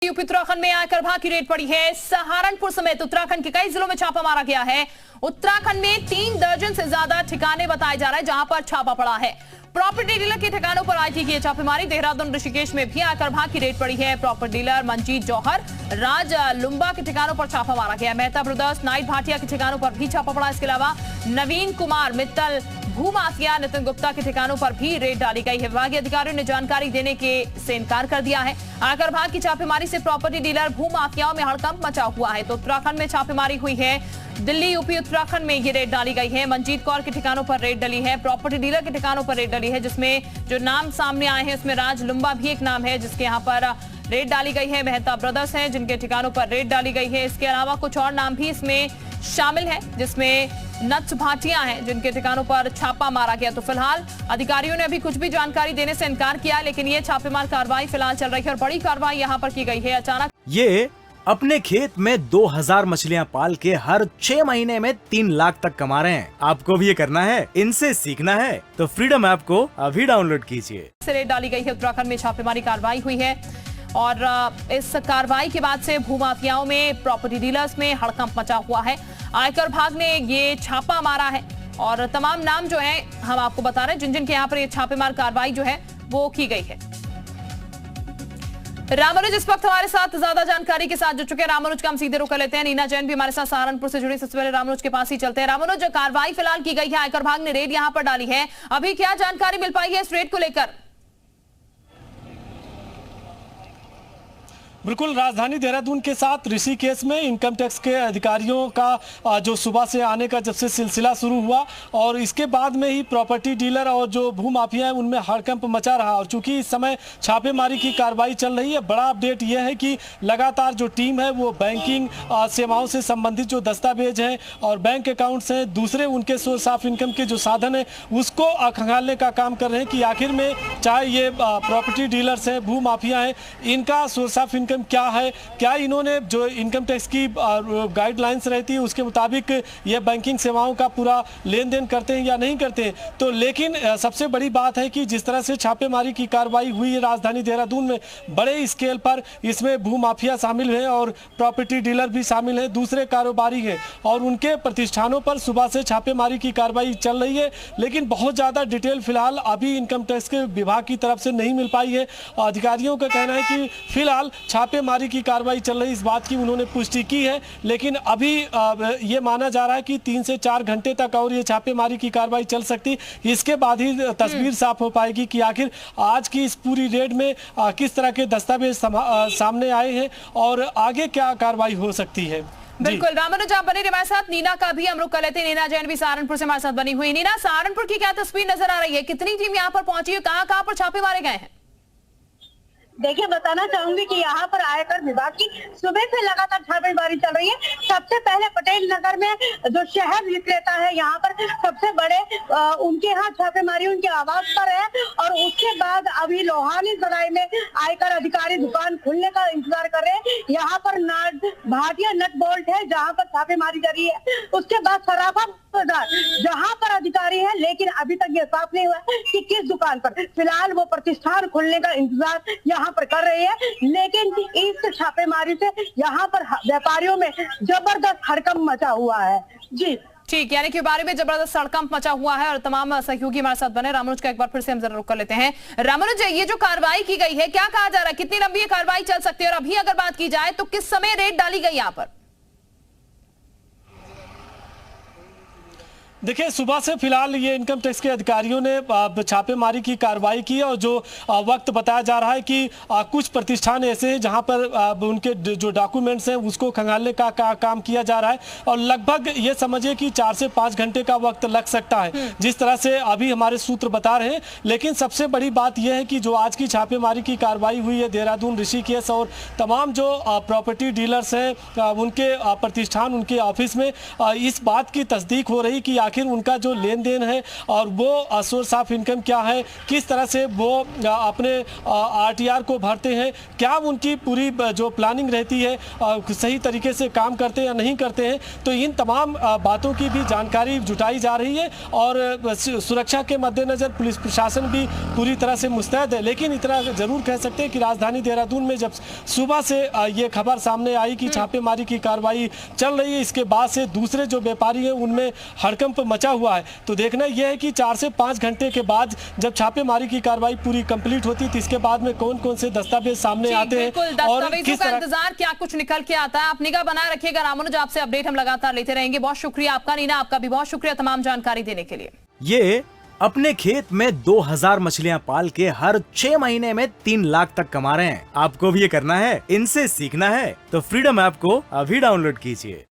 UP Uttarakhand में आयकर विभाग की रेड पड़ी है। सहारनपुर समेत उत्तराखंड के कई जिलों में छापा मारा गया है। उत्तराखंड में 3 दर्जन से ज्यादा ठिकाने बताए जा रहे हैं जहां पर छापा पड़ा है। प्रॉपर्टी डीलर के ठिकानों पर आईटी की छापेमारी। देहरादून ऋषिकेश में भी आयकर विभाग की रेड पड़ी है। प्रॉपर्टी डीलर मंजीत जौहर, राज लुम्बा के ठिकानों पर छापा मारा गया। मेहता ब्रदर्स, नाइट भाटिया के ठिकानों पर भी छापा पड़ा। इसके अलावा नवीन कुमार मित्तल, भूमाफिया नितिन गुप्ता के ठिकानों पर भी रेड डाली गई है। विभागीय अधिकारियों ने जानकारी देने से इनकार कर दिया है। आयकर विभाग की छापेमारी से प्रॉपर्टी डीलर भूमाफियाओं में हड़कंप मचा हुआ है। तो उत्तराखंड में छापेमारी हुई है। दिल्ली, यूपी, उत्तराखंड में ये रेड डाली गई है। मंजीत कौर के ठिकानों पर रेड डली है। प्रॉपर्टी डीलर के ठिकानों पर रेड डली है, जिसमें जो नाम सामने आए हैं उसमें राज लुम्बा भी एक नाम है जिसके यहाँ पर रेड डाली गई है। मेहता ब्रदर्स हैं जिनके ठिकानों पर रेड डाली गई है। इसके अलावा कुछ और नाम भी इसमें शामिल है, जिसमें नच भाटिया हैं जिनके ठिकानों पर छापा मारा गया। तो फिलहाल अधिकारियों ने अभी कुछ भी जानकारी देने से इनकार किया, लेकिन ये छापेमार कार्रवाई फिलहाल चल रही है और बड़ी कार्रवाई यहाँ पर की गई है। अचानक ये अपने खेत में 2000 मछलियां पाल के हर 6 महीने में 3 लाख तक कमा रहे हैं। आपको भी ये करना है, इनसे सीखना है तो फ्रीडम ऐप को अभी डाउनलोड कीजिए। रेड डाली गई है। उत्तराखंड में छापेमारी कार्रवाई हुई है और इस कार्रवाई के बाद से भूमाफियाओं में, प्रॉपर्टी डीलर्स में हड़कंप मचा हुआ है। आयकर विभाग ने ये छापा मारा है और तमाम नाम जो है हम आपको बता रहे हैं जिन जिन के यहाँ पर ये छापेमार कार्रवाई जो है वो की गई है। रामानुज इस वक्त हमारे साथ ज्यादा जानकारी के साथ जुड़ चुके हैं। रामानुज का हम सीधे रुख कर लेते हैं। नीना जैन भी हमारे साथ सहारनपुर से जुड़ी। सबसे पहले रामानुज के पास ही चलते हैं। रामानुज, कार्रवाई फिलहाल की गई है, आयकर विभाग ने रेड यहां पर डाली है, अभी क्या जानकारी मिल पाई है इस रेड को लेकर? बिल्कुल, राजधानी देहरादून के साथ ऋषिकेश में इनकम टैक्स के अधिकारियों का जो सुबह से आने का जब से सिलसिला शुरू हुआ और इसके बाद में ही प्रॉपर्टी डीलर और जो भूमाफिया है उनमें हड़कंप मचा रहा। और चूंकि इस समय छापेमारी की कार्रवाई चल रही है, बड़ा अपडेट यह है कि लगातार जो टीम है वो बैंकिंग सेवाओं से संबंधित जो दस्तावेज हैं और बैंक अकाउंट्स हैं, दूसरे उनके सोर्स ऑफ इनकम के जो साधन है उसको खंगालने का काम कर रहे हैं कि आखिर में चाहे ये प्रॉपर्टी डीलर्स हैं, भूमाफिया हैं, इनका सोर्स ऑफ इनकम क्या है, क्या इन्होंने जो इनकम टैक्स की गाइडलाइंस रहती है उसके मुताबिक ये बैंकिंग सेवाओं का पूरा लेन देन करते हैं या नहीं करते हैं। तो लेकिन सबसे बड़ी बात है कि जिस तरह से छापेमारी की कार्रवाई हुई है राजधानी देहरादून में, बड़े स्केल पर इसमें भूमाफिया शामिल हैं और प्रॉपर्टी डीलर भी शामिल हैं, दूसरे कारोबारी हैं और उनके प्रतिष्ठानों पर सुबह से छापेमारी की कार्रवाई चल रही है। लेकिन बहुत ज़्यादा डिटेल फिलहाल अभी इनकम टैक्स के विभाग की तरफ से नहीं मिल पाई है। अधिकारियों का कहना है कि फिलहाल छापेमारी की कार्रवाई चल रही, इस बात की उन्होंने पुष्टि की है। लेकिन अभी ये माना जा रहा है कि 3 से 4 घंटे तक और ये छापेमारी की कार्रवाई चल सकती, इसके बाद ही तस्वीर साफ हो पाएगी कि आखिर आज की इस पूरी रेड में किस तरह के दस्तावेज सामने आए हैं और आगे क्या कार्रवाई हो सकती है। बिल्कुल रामानुज, आप बने हमारे साथ। नीना का भी हम लोग कर लेते हैं। नीना जैन भी सहारनपुर से हमारे साथ बनी हुई। नीना, सहारनपुर की क्या तस्वीर नजर आ रही है? कितनी टीम यहाँ पर पहुंची है? कहाँ पर छापे मारे गए हैं? देखिए, बताना चाहूंगी कि यहाँ पर आयकर विभाग की सुबह से लगातार छापेमारी चल रही है। सबसे पहले पटेल नगर में जो शहर विक्रेता है यहाँ पर सबसे बड़े उनके यहाँ छापेमारी उनके आवास पर है और उसके बाद अभी लोहानी सराय में आयकर अधिकारी दुकान खुलने का इंतजार कर रहे हैं। यहाँ पर भाटिया नट बोल्ट है जहाँ पर छापेमारी जारी है। उसके बाद सराफा बाजार जहाँ पर अधिकारी है, लेकिन अभी तक ये साफ नहीं हुआ कि किस दुकान पर। फिलहाल वो प्रतिष्ठान खुलने का इंतजार यहाँ पर कर रहे हैं, लेकिन इस छापेमारी से यहाँ पर व्यापारियों में जबरदस्त हड़कंप मचा हुआ है। जी ठीक, यानी कि बारे में जबरदस्त हड़कंप मचा हुआ है और तमाम सहयोगी हमारे साथ बने। रामानुज का एक बार फिर से हम जरूर कर लेते हैं। रामानुज, ये जो कार्रवाई की गई है, क्या कहा जा रहा है, कितनी लंबी कार्रवाई चल सकती है और अभी अगर बात की जाए तो किस समय रेड डाली गई यहाँ पर? देखिए, सुबह से फिलहाल ये इनकम टैक्स के अधिकारियों ने छापेमारी की कार्रवाई की और जो वक्त बताया जा रहा है कि कुछ प्रतिष्ठान ऐसे हैं जहां पर उनके जो डॉक्यूमेंट्स हैं उसको खंगालने का काम किया जा रहा है और लगभग ये समझिए कि 4 से 5 घंटे का वक्त लग सकता है, जिस तरह से अभी हमारे सूत्र बता रहे हैं। लेकिन सबसे बड़ी बात यह है कि जो आज की छापेमारी की कार्रवाई हुई है देहरादून, ऋषिकेश और तमाम जो प्रॉपर्टी डीलर्स हैं उनके प्रतिष्ठान, उनके ऑफिस में इस बात की तस्दीक हो रही कि आखिर उनका जो लेन देन है और वो सोर्स ऑफ इनकम क्या है, किस तरह से वो अपने RTR को भरते हैं, क्या उनकी पूरी जो प्लानिंग रहती है सही तरीके से काम करते हैं या नहीं करते हैं। तो इन तमाम बातों की भी जानकारी जुटाई जा रही है और सुरक्षा के मद्देनज़र पुलिस प्रशासन भी पूरी तरह से मुस्तैद है। लेकिन इतना जरूर कह सकते हैं कि राजधानी देहरादून में जब सुबह से ये खबर सामने आई कि छापेमारी की कार्रवाई चल रही है, इसके बाद से दूसरे जो व्यापारी हैं उनमें हड़कंप मचा हुआ है। तो देखना यह है कि 4 से 5 घंटे के बाद जब छापेमारी की कार्रवाई पूरी कंप्लीट होती है तो इसके बाद में कौन कौन से दस्तावेज सामने आते हैं और किस तरह इंतजार क्या कुछ निकल के आता है। आप निगाह बनाए रखिएगा रामानुज, आपसे अपडेट हम लगातार लेते रहेंगे। बहुत शुक्रिया आपका। नीना, आपका भी बहुत शुक्रिया तमाम जानकारी देने के लिए। ये अपने खेत में 2000 मछलियां पाल के हर 6 महीने में 3 लाख तक कमा रहे हैं। आपको भी ये करना है, इनसे सीखना है तो फ्रीडम ऐप को अभी डाउनलोड कीजिए।